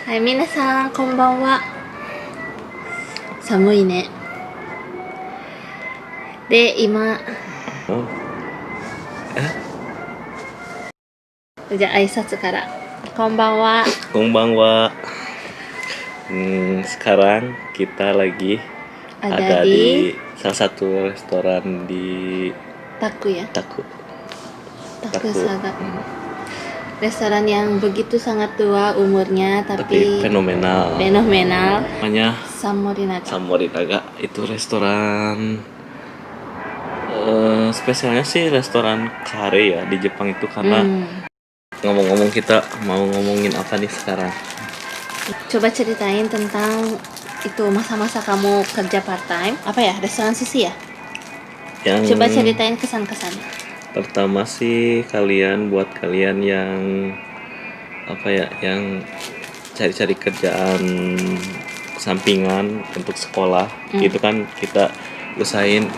はい、皆さんこんばんは。寒いね。で、今、Oh, じゃあ挨拶から。こんばんは。 konbanwa. Sekarang kita lagi ada ada di di salah satu restoran di Taku ya. Taku. Taku Saga. Restoran yang begitu sangat tua umurnya Tapi fenomenal. fenomenal. Namanya Samorinaga. Samorinaga. Itu restoran spesialnya sih restoran kare ya di Jepang itu karena ngomong-ngomong kita mau ngomongin apa nih sekarang? Coba ceritain tentang itu masa-masa kamu kerja part time. Apa ya? Restoran sushi ya? Yang Coba ceritain kesan-kesannya. pertama sih buat kalian yang apa ya, yang cari-cari kerjaan sampingan untuk sekolah. Itu kan kita usahain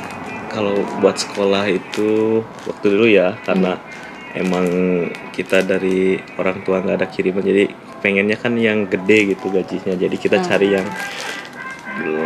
kalau buat sekolah itu waktu dulu ya, karena emang kita dari orang tua nggak ada kiriman, jadi pengennya kan yang gede gitu gajinya, jadi kita cari yang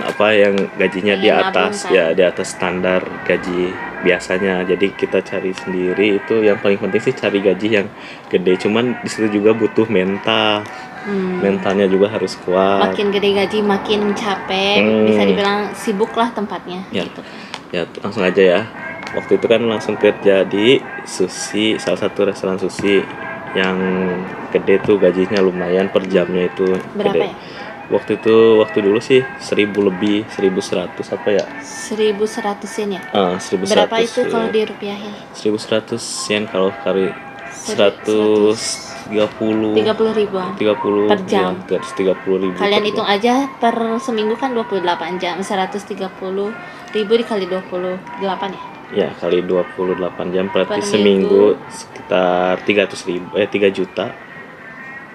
apa yang gajinya di Pengen atas nabung kan? ya, di atas standar gaji biasanya. Jadi kita cari sendiri, itu yang paling penting sih cari gaji yang gede. Cuman di situ juga butuh mentalnya juga harus kuat. Makin gede gaji makin capek, bisa dibilang sibuk lah tempatnya Ya. gitu. Ya langsung aja ya, waktu itu kan langsung kerja di sushi, salah satu restoran sushi yang gede tuh, gajinya lumayan per jamnya itu Berapa gede. ya? Waktu itu, waktu dulu sih 1000 lebih, 1100 apa ya, 1.100 yen ya? 1100. Berapa itu kalau dirupiahin? 1100 yen kalau kali 130 30 ribuan 30 per jam. ya, 130.000 Kalian per hitung jam. aja per seminggu kan 28 jam, 130 ribu dikali 28 ya? Ya kali 28 jam berarti Per seminggu minggu. sekitar 300.000, 3 juta.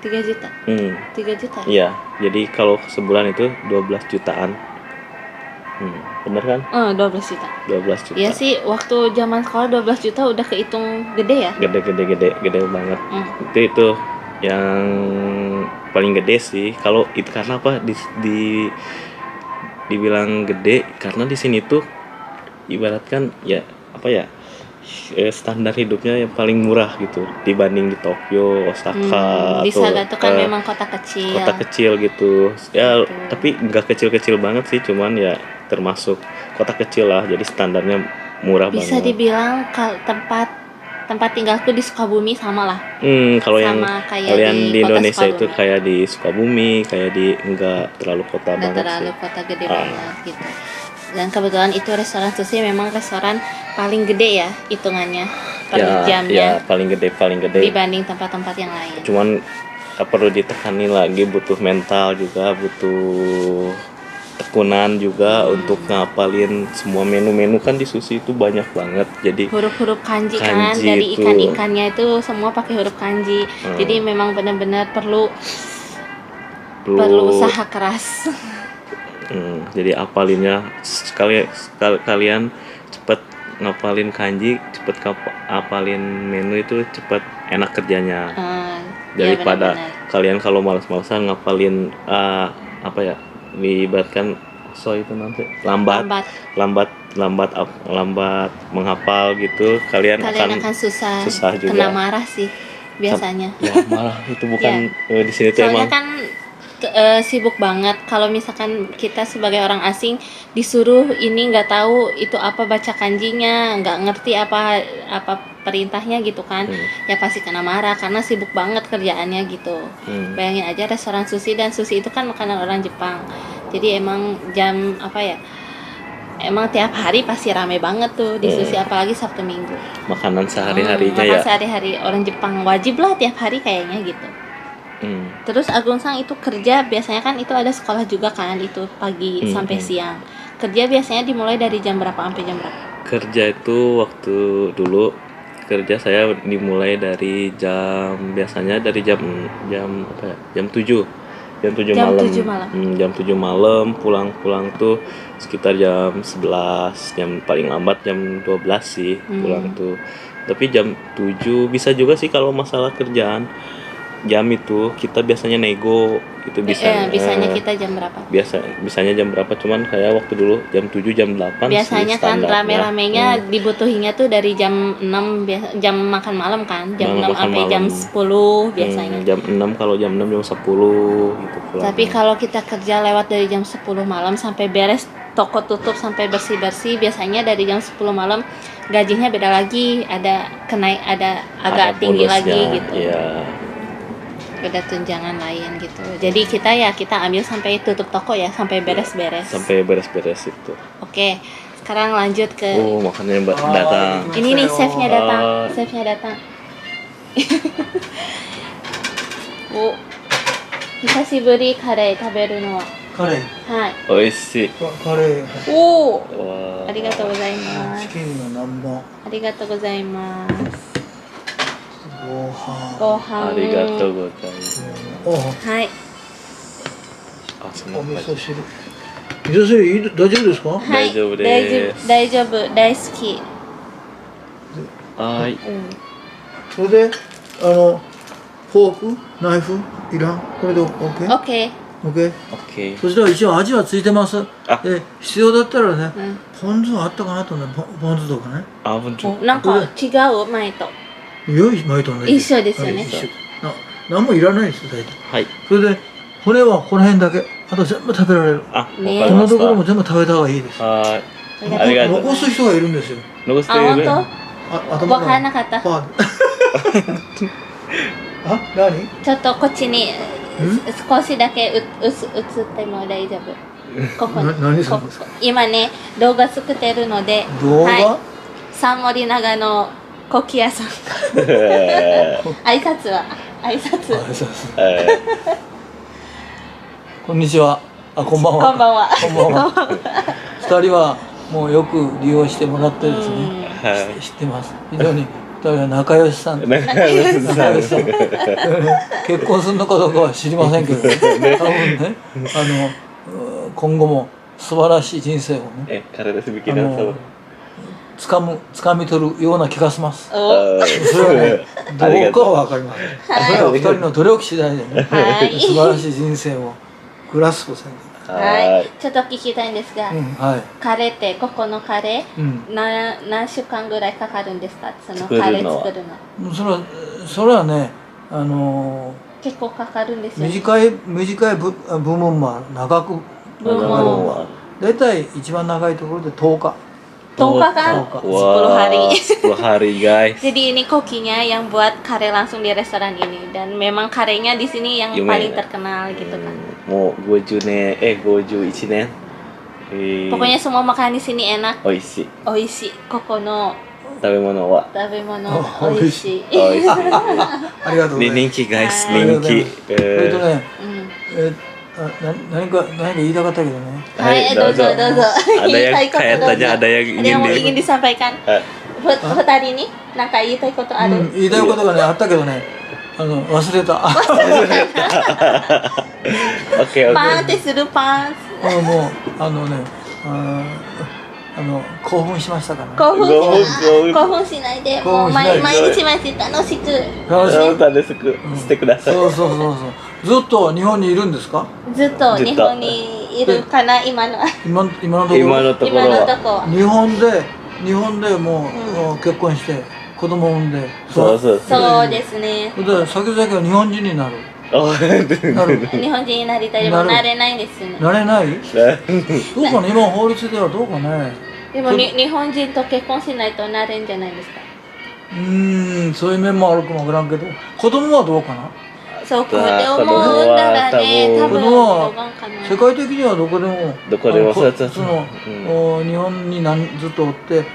3 juta? 3 juta ya? Iya, jadi kalau sebulan itu 12 jutaan. Bener kan? 12 juta. 12 juta. Iya sih, waktu zaman sekolah 12 juta udah kehitung gede ya? Gede banget. Itu yang paling gede sih. Kalau itu karena apa? Dibilang gede karena di sini tuh ibaratkan ya apa ya, standar hidupnya yang paling murah gitu dibanding di Tokyo, Osaka, Di atau Saga tuh kan memang kota kecil. kota kecil gitu ya. Tapi nggak kecil-kecil banget sih, cuman ya termasuk kota kecil lah, jadi standarnya murah Bisa banget. dibilang tempat tinggalku di Sukabumi sama lah. Kalau yang Sama kayak kalian di di kota Indonesia itu Sukabumi. kayak di Sukabumi, kayak di nggak terlalu kota Nggak banget terlalu sih. kota gede banget gitu. Dan kebetulan itu restoran sushi memang restoran paling gede ya hitungannya per Ya jamnya paling gede dibanding tempat-tempat yang lain. cuman perlu ditekanin lagi, butuh mental juga, butuh tekunan juga untuk ngapalin semua menu-menu. Kan di sushi itu banyak banget, jadi Huruf-huruf kanji kan, kanji dari itu. ikan-ikannya itu semua pakai huruf kanji. Jadi memang benar-benar perlu usaha keras. Jadi apalinnya kalian cepet ngapalin kanji, cepet ngapalin menu itu, cepet enak kerjanya. Daripada kalian kalau malas-malasan ngapalin apa ya, libatkan itu nanti lambat menghafal gitu, kalian akan susah juga. Kena marah sih biasanya. Ya marah itu bukan di sini tuh Soalnya emang kan sibuk banget. Kalau misalkan kita sebagai orang asing disuruh ini nggak tahu itu apa baca kanjinya, nggak ngerti apa perintahnya gitu kan, ya pasti kena marah karena sibuk banget kerjaannya gitu. Bayangin aja restoran sushi, dan sushi itu kan makanan orang Jepang, jadi emang emang tiap hari pasti rame banget tuh di sushi, apalagi Sabtu Minggu. makanan sehari-harinya Makan ya. sehari-hari orang Jepang wajib lah tiap hari kayaknya gitu. Terus Agung Sang itu kerja biasanya kan itu ada sekolah juga kan, itu pagi sampai siang. Kerja biasanya dimulai dari jam berapa sampai jam berapa? Kerja itu waktu dulu kerja saya dimulai dari biasanya dari jam apa ya, jam 7 malam. 7 malam. Jam 7 malam, pulang tuh sekitar jam 11, jam paling lambat jam 12 sih pulang tuh. Tapi jam 7 bisa juga sih kalau masalah kerjaan. jam itu kita biasanya nego itu bisa bisanya kita jam berapa? bisanya jam berapa, cuman kayak waktu dulu jam 7 jam 8 Biasanya sih kan standarnya. rame-ramenya dibutuhinnya tuh dari jam 6 jam makan malam kan, jam 6 Malam makan sampai malam. jam 10 biasanya. Jam 6, kalau jam 6 jam 10 gitu pulang. Tapi kalau kita kerja lewat dari jam 10 malam sampai beres toko tutup sampai bersih-bersih, biasanya dari jam 10 malam gajinya beda lagi, ada agak tinggi bonusnya, lagi gitu. Iya. Beda tunjangan lain gitu. Jadi kita ambil sampai tutup toko ya, sampai beres-beres. Sampai beres-beres itu. Oke, sekarang lanjut ke Makanya Mbak datang. ini nih, chefnya datang. Oh. Chefnya datang. Bu, hisashiburi kare taberu no wa. カレー、はい。美味しい。カレー、おお、わありがとうございます。チキンの南蛮、ありがとうございます。ご飯、ごあ飯。りがとうございます。はい。あ、そのお味噌汁。味噌汁いい大丈夫ですか？はい。大丈夫です大丈夫、大好き。はい。うん。それでフォーク、ナイフいらん。これでオッケー？オッケー。オッケー。オッケー。そしたら一応味はついてます。あで必要だったらね、うん。ポン酢はあったかなとね、ポン酢とかね。あ、本当。なんか違う前と。よい前と同じ。一緒ですよねはい一緒。何もいらないですよ大体。はい。それで骨はこの辺だけ。あと全部食べられる。あ、わかねこのりました。ところも全部食べた方がいいです。はーい。あありがとう。残す人がいるんですよ。残してあ、本る。当？頭わからなかった。パーあ、何？ちょっとこっちに少しだけ映っても大丈夫。ここに。何するんですか？今ね、動画作ってるので、動画？はい、三森長野コキ屋さん。挨拶は挨拶。あそうそうえこんにちは。あ、こんばんは。こんばんは。こんばんは。二人はもうよく利用してもらってですね、ーは知ってます。非常に二人は仲良しさんい。で。仲良しさん。結婚するのかどうかは知りませんけど、ね、多分ね、今後も素晴らしい人生をね、体すびきなんそう。掴み取るような気がします。おそれはね、ありがとうどうかは分かりません。それは二人の努力次第でね、はい素晴らしい人生をグラスプせん。はい。ちょっと聞きたいんですが、はい。カレーってここのカレー、うん。何週間ぐらいかかるんですか？その作るのはカレー作るの。それはね、結構かかるんですよ。短い部分は長く部分はだいたい一番長いところで10日。 10 kan? 10 10 hari. 10 hari guys. Jadi ini kokinya yang buat kare langsung di restoran ini, dan memang karenya di sini yang Yume. paling terkenal gitu kan. もう51年。Pokoknya semua makanan di sini enak, 美味しい。 oishi. Koko no 食べ物は tabemono Oh, oishi. 美味しい。ありがとうございます。人気 guys はい人気。それとね、うん何か言いたかったけどね。はい、どうぞどうぞ。 Ada 言い yang たいことどうぞ。 kayaknya ada yang Ada yang mau ingin ingin disampaikan? 二人になんか言いたいことある？言いたいことがねあったけどね、忘れた。Oke パンっ oke. てするパン。もう興奮しましたからね。興奮興奮興奮しないで、もう興奮しないで毎日楽しく。楽しい。楽しくしてください。そう。ずっと日本にいるんですか？ずっと日本にいるかな、今の。今のところ。今のところ今のとは。こ。日本でもう結婚して子供産んで。そう。そうですね。で先々は日本人になる。あなる。日本人になりたいでもなれないですね。なれない？どうかね、今法律ではどうかね。でも日本人と結婚しないとなれんじゃないですか。そういう面もあるかもわからんけど、子供はどうかな。そう、これ思うんだらね、多分子供はどうかな。世界的にはどこでも。どこでもそうそうその日本にずっとおってで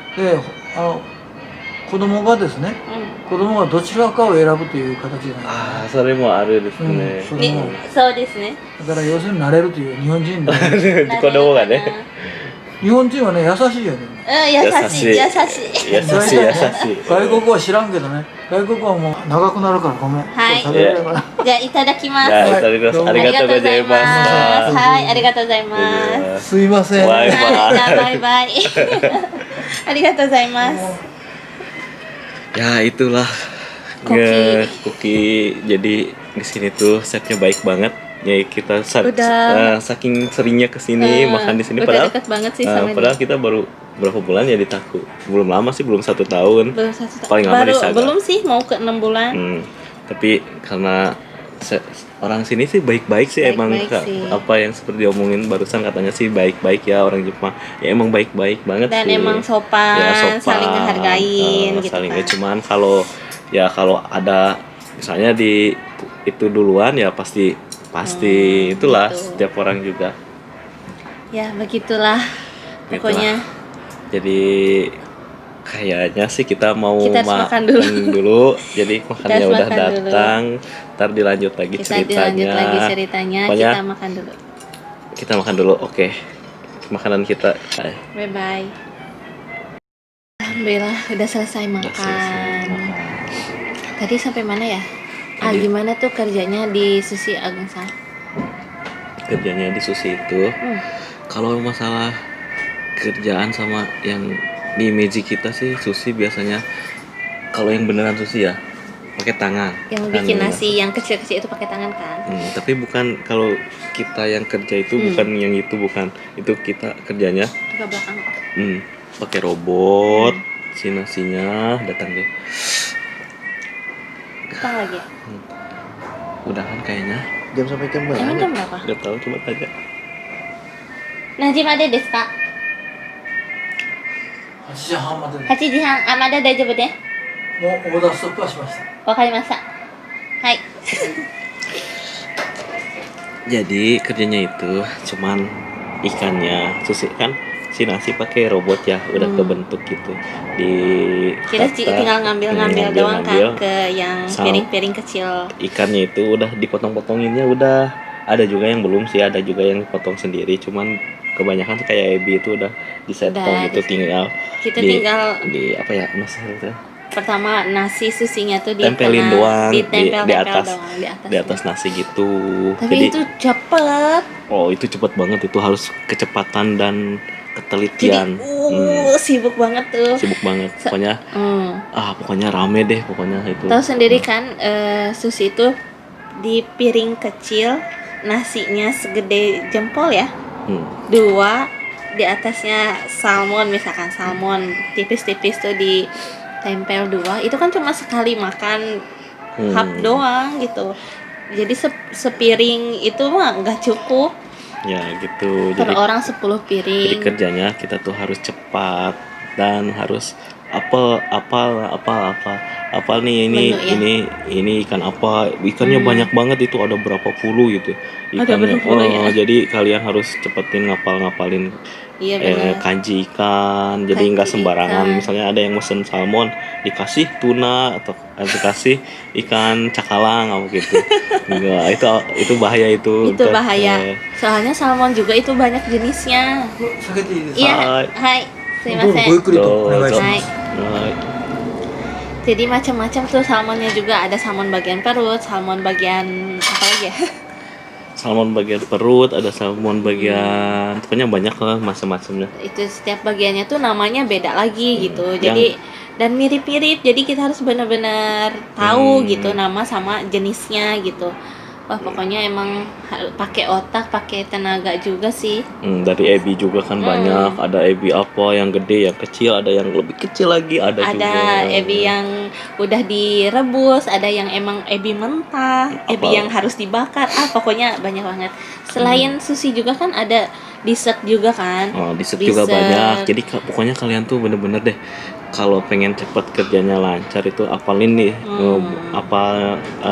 子供がですね、子供がどちらかを選ぶという形じゃない。ああ、それもあるですね。うんにそうですね。だから要するになれるという日本人で子供がね。日本人はね優しいよね。優しい。優しい。外国は知らんけどね。外国はもう長くなるからごめん。はい食べれるから。じゃあいただきます。じゃあいただきます。ありがとうございます。はい、ありがとうございます。すいません。バイバイはい、じゃあバイバイ。ありがとうございます。 Ya itulah Koki. Koki. Jadi di sini tuh chefnya baik banget. Ya kita Udah. saking seringnya kesini makan di sini, udah padahal dekat banget sih sama padahal dia. kita baru berapa bulan ya di Taku. Belum lama sih, belum 1 tahun. Belum 1 tahun. Paling lama di Baru Saga. belum sih, mau ke 6 bulan. Tapi karena orang sini sih baik-baik sih, emang Baik-baik sih. apa yang seperti diomongin barusan, katanya sih baik-baik ya orang Jepang. Ya emang baik-baik banget Dan sih. emang sopan, Ya, sopan, saling ngehargain gitu saling kan. cuman kalau ada misalnya di itu duluan ya pasti itulah gitu. setiap orang juga. Ya begitulah pokoknya. Jadi kayaknya sih kita mau Kita harus makan dulu. dulu. Jadi makannya harus udah makan dulu. datang. Ntar dilanjut lagi Kita ceritanya. dilanjut lagi ceritanya. Pokoknya Kita makan dulu. kita makan dulu. Oke. Makanan kita. Bye bye. Alhamdulillah udah selesai makan. Tadi sampai mana ya? Gimana tuh kerjanya di Sushi Agung-san? Kerjanya di Sushi itu, kalau masalah kerjaan sama yang di meja kita sih, Sushi biasanya kalau yang beneran Sushi ya pakai tangan. Yang Kan bikin beneran. nasi yang kecil-kecil itu pakai tangan kan? Tapi bukan, kalau kita yang kerja itu bukan yang itu, bukan itu kita kerjanya Ke belakang. pakai robot. Si nasinya datang deh. Datang lagi ya? Udahan kayaknya. Jam sampai jam berapa? Emang jam berapa? Gak tahu, coba tanya. Najim ada desu ka? 8時半までで 8時半。まだ大丈夫で。もうオーダーストップはしました。わかりました。はい。 Jadi kerjanya itu cuman ikannya, Sushi kan si nasi pakai robot ya, udah kebentuk gitu. Di Kita tinggal ngambil doang kan ke yang piring-piring kecil. Ikannya itu udah dipotong-potonginnya, udah ada juga yang belum sih, ada juga yang potong sendiri, cuman kebanyakan kayak ebi itu udah disetong gitu, tinggal kita tinggal di apa ya masalah itu, pertama nasi susinya tuh tempelin doang ditempel di atas doang, di atas nasi gitu. Tapi Jadi itu cepet. itu cepet banget, itu harus kecepatan dan ketelitian. Jadi sibuk banget tuh. Sibuk banget pokoknya. Pokoknya rame deh pokoknya itu. Tahu sendiri kan, sushi itu di piring kecil, nasinya segede jempol ya. 2, di atasnya salmon, misalkan salmon tipis-tipis tuh ditempel 2, itu kan cuma sekali makan hap doang gitu. Jadi sepiring itu mah nggak cukup Ya gitu. per Jadi orang 10 piring. Jadi kerjanya kita tuh harus cepat dan harus apal nih ini Menu, ya? ini ikan apa, ikannya banyak banget, itu ada berapa puluh gitu Ada ikannya. berapa puluh ya? Jadi kalian harus cepetin ngapalin Iya benar. kanji ikan, jadi nggak Kanji sembarangan. ikan. Misalnya ada yang mesen salmon dikasih tuna atau dikasih ikan cakalang apa gitu. Enggak, itu bahaya itu. Itu bahaya. Soalnya salmon juga itu banyak jenisnya. 下げていいですか？ Iya, Hai. hai. すいまどうぞせん。ごゆっくりとお願いしどうぞます。 Jadi macam-macam tuh salmonnya juga, ada salmon bagian perut, salmon bagian apa lagi ya? Salmon bagian perut, ada salmon bagian, pokoknya banyak lah macam-macamnya. Itu setiap bagiannya tuh namanya beda lagi gitu. Jadi dan mirip-mirip. Jadi kita harus benar-benar tahu gitu nama sama jenisnya gitu. Wah, pokoknya emang pakai otak, pakai tenaga juga sih. Dari ebi juga kan banyak, ada ebi apa yang gede, yang kecil, ada yang lebih kecil lagi, ada juga ebi yang udah direbus, ada yang emang ebi mentah, ebi yang harus dibakar. Pokoknya banyak banget. Selain sushi juga kan ada dessert juga kan. Dessert juga banyak. Jadi pokoknya kalian tuh bener-bener deh, kalau pengen cepet kerjanya lancar itu apalin nih,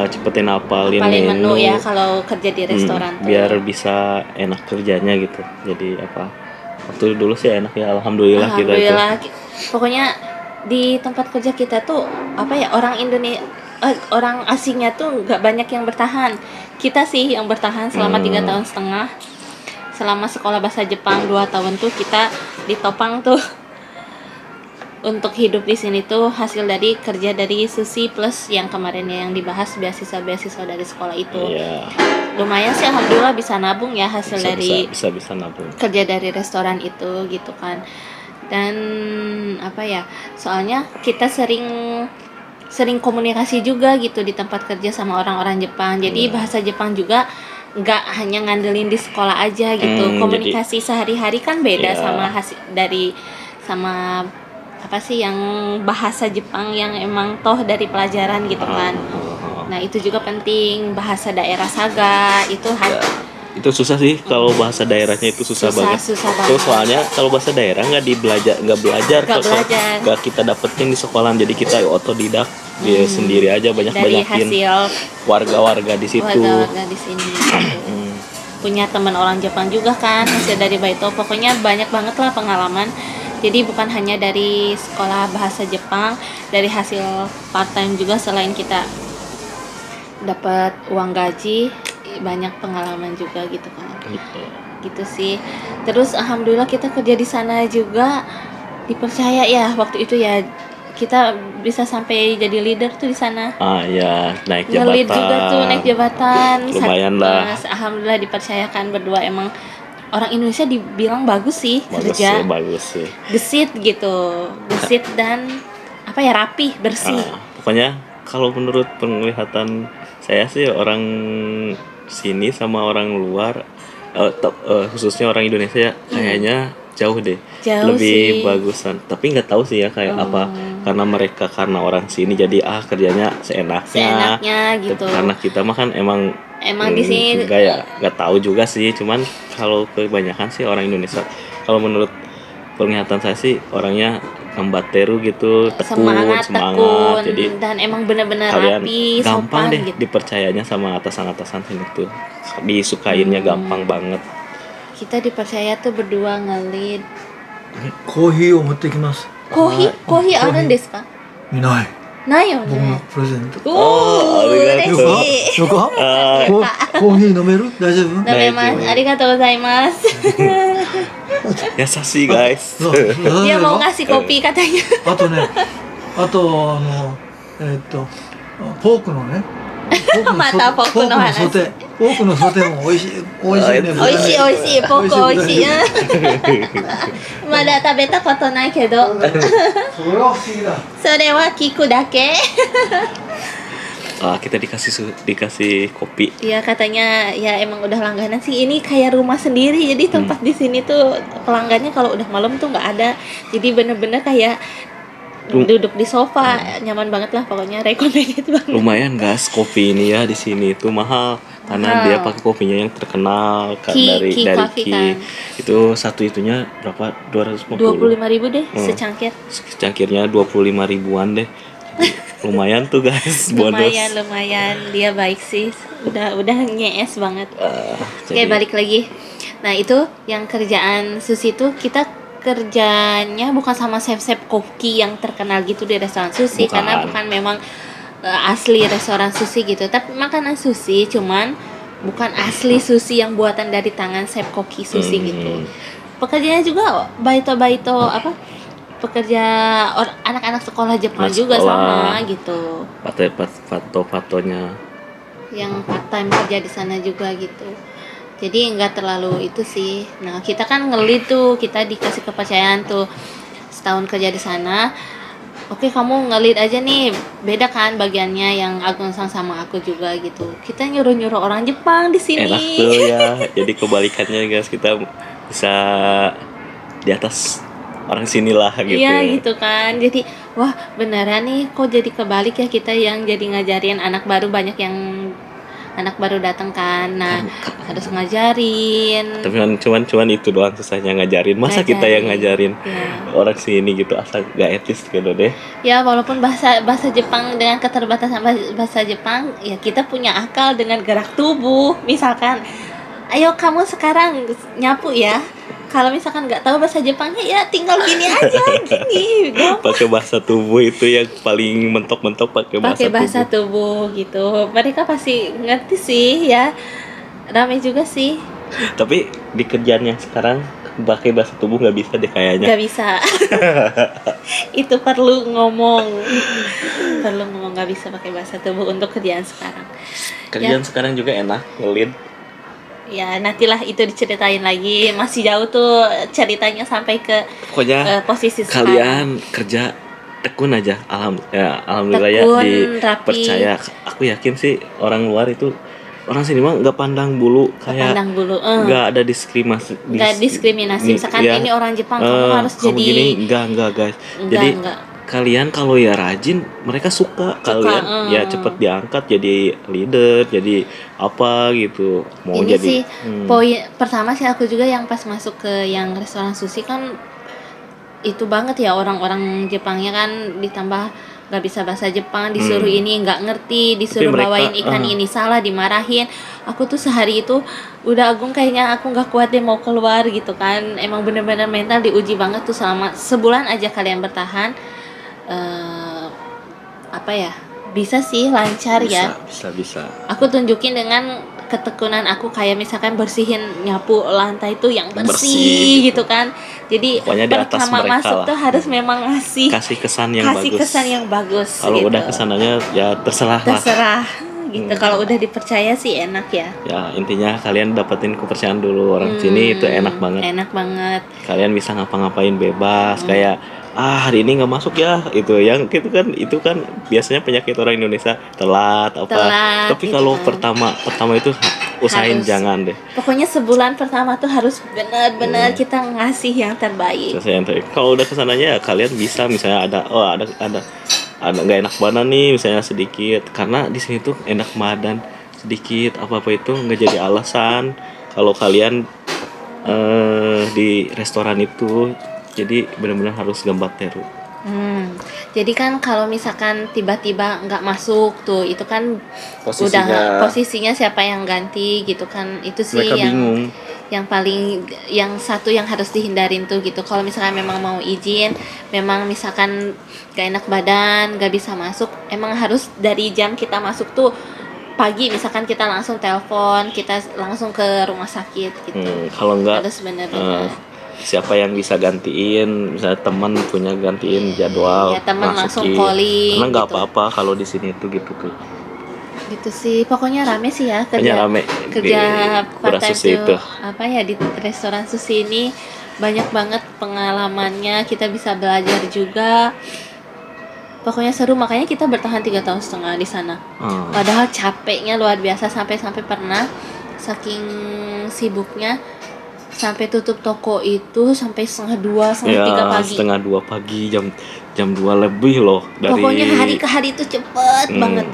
cepetin apalin menu ya kalau kerja di restoran tuh. Biar bisa enak kerjanya gitu. Jadi waktu dulu sih enak ya, alhamdulillah kita itu. Pokoknya di tempat kerja kita tuh orang Indonesia, orang asingnya tuh nggak banyak yang bertahan. Kita sih yang bertahan selama 3,5 tahun. Selama sekolah bahasa Jepang 2 tahun tuh kita ditopang tuh. Untuk hidup di sini tuh hasil dari kerja dari sushi plus yang kemarin yang dibahas beasiswa dari sekolah itu. Lumayan sih, alhamdulillah bisa nabung ya hasil dari bisa nabung. Kerja dari restoran itu gitu kan. Dan soalnya kita sering sering komunikasi juga gitu di tempat kerja sama orang-orang Jepang. Jadi bahasa Jepang juga nggak hanya ngandelin di sekolah aja gitu. Komunikasi sehari-hari kan beda Iya. sama sama apa sih yang bahasa Jepang yang emang toh dari pelajaran gitu kan. Nah, itu juga penting, bahasa daerah Saga itu Itu susah sih kalau bahasa daerahnya itu susah banget. susah Terus banget. soalnya kalau bahasa daerah nggak belajar Nggak belajar. nggak kita dapetin di sekolah, jadi kita otodidak dia sendiri aja Dari banyakin hasil warga-warga di situ. warga-warga di sini gitu. Punya teman orang Jepang juga kan hasil dari Baito, pokoknya banyak banget lah pengalaman. Jadi bukan hanya dari sekolah bahasa Jepang, dari hasil part time juga selain kita dapat uang gaji, banyak pengalaman juga gitu kan. Gitu sih. Terus alhamdulillah kita kerja di sana juga dipercaya ya waktu itu ya, kita bisa sampai jadi leader tuh di sana. Ya, naik Nge-lead jabatan. juga tuh, naik jabatan. Lumayan lah. Alhamdulillah dipercayakan berdua. Emang orang Indonesia dibilang bagus sih kerja. Bagus sih. Gesit gitu. Gesit dan apa ya, rapih, bersih. Pokoknya kalau menurut penglihatan saya sih orang sini sama orang luar, khususnya orang Indonesia kayaknya jauh deh. Jauh Lebih sih. bagusan. Tapi nggak tahu sih ya kayak apa. Karena orang sini jadi kerjanya Seenaknya gitu. Karena kita mah kan emang Di sini nggak tahu juga sih. Cuman kalau kebanyakan sih orang Indonesia, kalau menurut penglihatan saya sih orangnya gambateru gitu, semangat, tekun. Jadi dan emang benar-benar kalian rapi, gampang sopan deh gitu. dipercayanya sama atasan-atasan sini tuh, disukainnya gampang banget. Kita dipercaya tuh berdua nge-lead. コーヒーを持ってきます。コーヒーあるんですか？いない。ないよ僕のね。プレゼント。ありがとうよ嬉しい。かよかコーヒー飲める大丈夫飲めます。ありがとうございます。優しい guys. Dia mau ngasih kopi katanya. あとね、あとポークのね、またポークの話ポークのソテーも美味しいね。美味しい美味しい、ポーク美味しい。まだ食べたことないけど、それは不思議だ。それは聞くだけ。 Kita dikasih kopi. Iya, katanya ya emang udah langganan sih, ini kayak rumah sendiri. Jadi tempat di sini tuh pelanggannya kalau udah malam tuh nggak ada. Jadi bener-bener kayak duduk di sofa, nyaman banget lah pokoknya, recommended banget. Lumayan guys, kopi ini ya di sini tuh mahal karena dia pakai kopinya yang terkenal dari Coffee kan. Itu satu itunya berapa? 250. 25.000 deh secangkir. Secangkirnya 25 ribuan deh. Lumayan tuh guys, bonus. Lumayan, dia baik sih. Udah nyes banget. Oke, Jadi- balik lagi. Nah, itu yang kerjaan sushi tuh kita kerjanya bukan sama chef koki yang terkenal gitu di restoran sushi, Bukan. karena bukan memang asli restoran sushi gitu. Tapi makanan sushi, cuman bukan asli sushi yang buatan dari tangan chef koki sushi gitu. Pekerjaannya juga baito apa? Pekerja anak-anak sekolah Jepang Anak juga sekolah. sama gitu. Foto-fotonya. Yang part time kerja di sana juga gitu. Jadi nggak terlalu itu sih. Nah, kita kan ngelit tuh, kita dikasih kepercayaan tuh setahun kerja di sana. Oke, kamu ngelit aja nih. Beda kan bagiannya yang Agung Sang sama aku juga gitu. Kita nyuruh-nyuruh orang Jepang di sini. Enak tuh ya. Jadi kebalikannya guys, kita bisa di atas orang sinilah gitu. Iya gitu kan. Jadi wah beneran nih kok jadi kebalik ya, kita yang jadi ngajarin anak baru, banyak yang anak baru datang kan. Nah, harus ngajarin. Tapi cuman itu doang susahnya ngajarin. Masa kita yang ngajarin Ya. orang sini gitu, asal gak etis gitu deh. Ya walaupun bahasa Jepang dengan keterbatasan bahasa Jepang, ya kita punya akal dengan gerak tubuh. Misalkan, ayo kamu sekarang nyapu ya. Kalau misalkan nggak tahu bahasa Jepangnya, ya tinggal gini aja, gini. Pakai bahasa tubuh itu yang paling mentok-mentok, pakai Bahasa tubuh gitu. Mereka pasti ngerti sih ya. Rame juga sih. Tapi di kerjaan yang sekarang pakai bahasa tubuh nggak bisa deh kayaknya. Nggak bisa. Itu perlu ngomong nggak bisa pakai bahasa tubuh untuk kerjaan sekarang. Kerjaan sekarang juga enak, ngelit. Ya nantilah itu diceritain lagi, masih jauh tuh ceritanya sampai ke Pokoknya posisi kalian kerja tekun aja, alhamdulillah ya Tekun, dipercaya. Aku yakin sih orang luar itu, orang sini mah nggak pandang bulu, kayak Pandang bulu, nggak ada diskriminasi, nggak diskriminasi. Misalkan ya, ini orang Jepang, kamu harus kamu jadi gini, enggak guys. Jadi enggak. kalian kalau ya rajin, mereka suka kalian ya cepet diangkat jadi leader, jadi apa gitu, mau Ini jadi sih poin pertama sih aku juga yang pas masuk ke yang restoran sushi kan itu banget ya, orang-orang Jepangnya kan ditambah nggak bisa bahasa Jepang, disuruh ini nggak ngerti, disuruh mereka, bawain ikan ini salah, dimarahin. Aku tuh sehari itu udah Agung kayaknya aku nggak kuat deh mau keluar gitu kan. Emang bener-bener mental diuji banget tuh selama sebulan aja kalian bertahan. Apa ya, bisa sih lancar ya. bisa. Aku tunjukin dengan ketekunan aku, kayak misalkan bersihin, nyapu lantai itu yang bersih gitu kan. Jadi pokoknya di atas pertama mereka masuk lah. tuh harus memang Kasih kesan yang bagus. Kalau gitu. udah kesananya ya terserah lah. Terserah gitu. Kalau udah dipercaya sih enak ya. Ya intinya kalian dapetin kepercayaan dulu orang sini, itu enak banget. Enak banget. Kalian bisa ngapa-ngapain bebas, kayak hari ini nggak masuk ya, itu yang itu kan biasanya penyakit orang Indonesia, telat apa. Tapi gitu kalau kan. pertama itu usahain Harus. jangan deh. Pokoknya sebulan pertama tuh harus benar-benar kita ngasih yang terbaik. Kalau udah kesananya ya kalian bisa, misalnya ada nggak enak badan nih misalnya sedikit, karena di sini tuh enak badan sedikit apa itu nggak jadi alasan kalau kalian di restoran itu. Jadi benar-benar harus gambateru. Jadi kan kalau misalkan tiba-tiba nggak masuk tuh, itu kan Posisinya. udah posisinya siapa yang ganti gitu kan. Itu sih Mereka bingung. yang paling, yang satu yang harus dihindarin tuh gitu. Kalau misalkan memang mau izin, memang misalkan gak enak badan, gak bisa masuk, emang harus dari jam kita masuk tuh pagi, misalkan kita langsung telepon, kita langsung ke rumah sakit gitu. Kalau enggak Harus benar-benar. siapa yang bisa gantiin, misalnya teman punya gantiin jadwal, Ya, teman langsung masukin. calling Karena nggak gitu. apa-apa kalau di sini tuh gitu tuh. Gitu sih, pokoknya rame sih ya kerja rame kerja di part time sushi itu. apa ya di restoran sushi ini, banyak banget pengalamannya, kita bisa belajar juga. Pokoknya seru, makanya kita bertahan 3,5 tahun di sana. Padahal capeknya luar biasa, sampai pernah saking sibuknya sampai tutup toko itu sampai 1:30 sampai 3 pagi. 1:30 pagi, jam 2 lebih loh dari. Pokoknya hari ke hari itu cepet banget.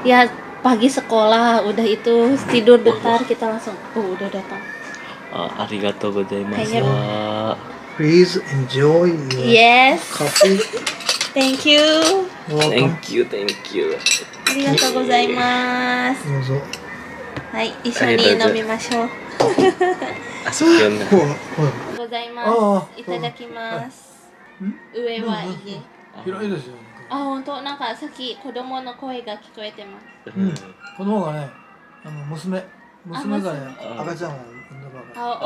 Ya pagi sekolah, udah itu tidur bentar kita langsung udah datang. Arigatou gozaimasu. Kayaknya- Please enjoy your Yes, coffee. thank you. Welcome. Thank you. ありがとうございます。どうぞ。はい、一緒に飲みましょう。 Asukin. ほら、ほら。ございまああす。いただきます。上うんはいいえ。広いですよ。あ、本当、なんかさっき子供の声が聞こえてます。子供がね、娘がね、あ赤ちゃんを産んだばかり。あ